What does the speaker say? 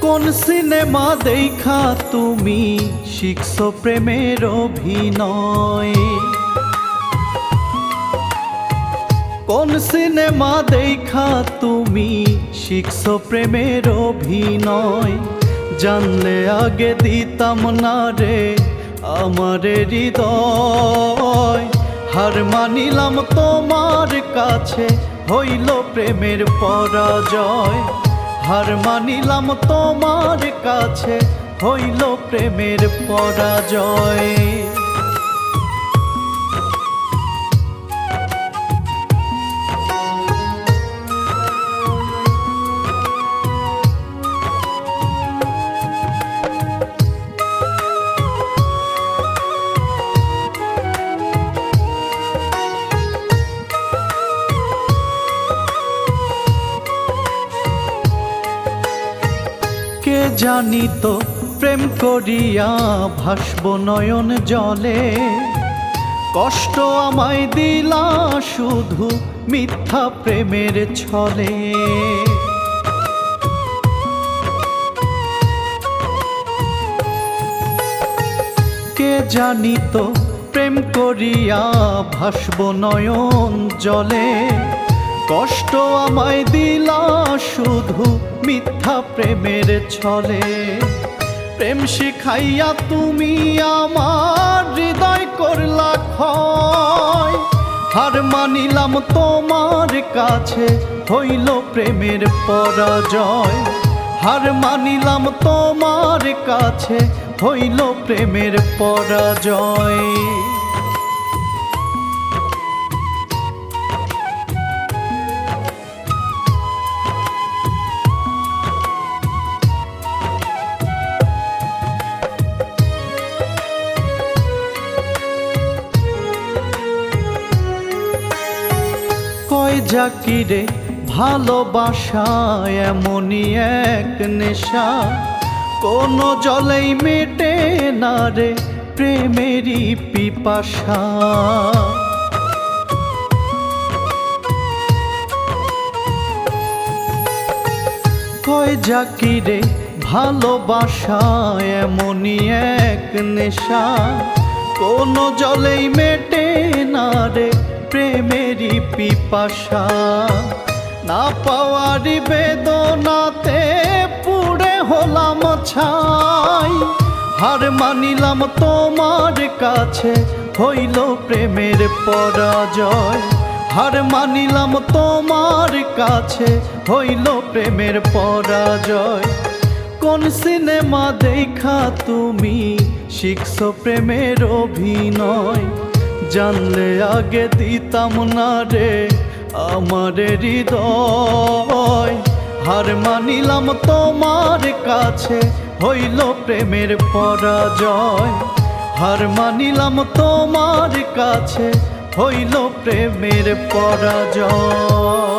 কোন সিনেমা দেখা তুমি শিখছো প্রেমের অভিনয়? কোন সিনেমা দেখা তুমি শিখছো প্রেমের অভিনয়? জানলে আগে দিতাম না রে আমার হৃদয়। হার মানিলাম তোমার কাছে, হইল প্রেমের পরাজয়। হার মানিলাম তোমার কাছে, হইল প্রেমের পরাজয়। কে জানিত প্রেম করিয়া ভাসব নয়ন জলে, কষ্ট আমায় দিলা শুধু মিথ্যা প্রেমের ছলে। কে জানিত প্রেম করিয়া ভাসব নয়ন জলে, কষ্ট আমায় দিলা শুধু মিথ্যা প্রেমের ছলে। প্রেম শিখাইয়া তুমি আমার হৃদয় করলা ক্ষয়। হার মানিলাম তোমার কাছে, হইল প্রেমের পরাজয়। হার মানিলাম তোমার কাছে, হইল প্রেমের পরাজয়। কয় জাকিরে ভালোবাসা এমনই এক নেশা, কোনো জলেই মেটে না রে প্রেমেরই পিপাসা। কয় জাকিরে ভালোবাসা এমনই এক নেশা, কোনো জলেই মেটে না রে প্রেমেরই পিপাসা। না পাওয়ার বেদনাতে পুড়ে হলাম ছাই। হার মানিলাম তোমার কাছে, হইল প্রেমের পরাজয়। হার মানিলাম তোমার কাছে, হইল প্রেমের পরাজয়। কোন সিনেমা দেখা তুমি শিখছো প্রেমের অভিনয়? জানলে আগে দিতাম না রে আমার হৃদয়। হার মানিলাম তোমার কাছে, হইল প্রেমের পরাজয়। হার মানিলাম তোমার কাছে, হইল প্রেমের পরাজয়।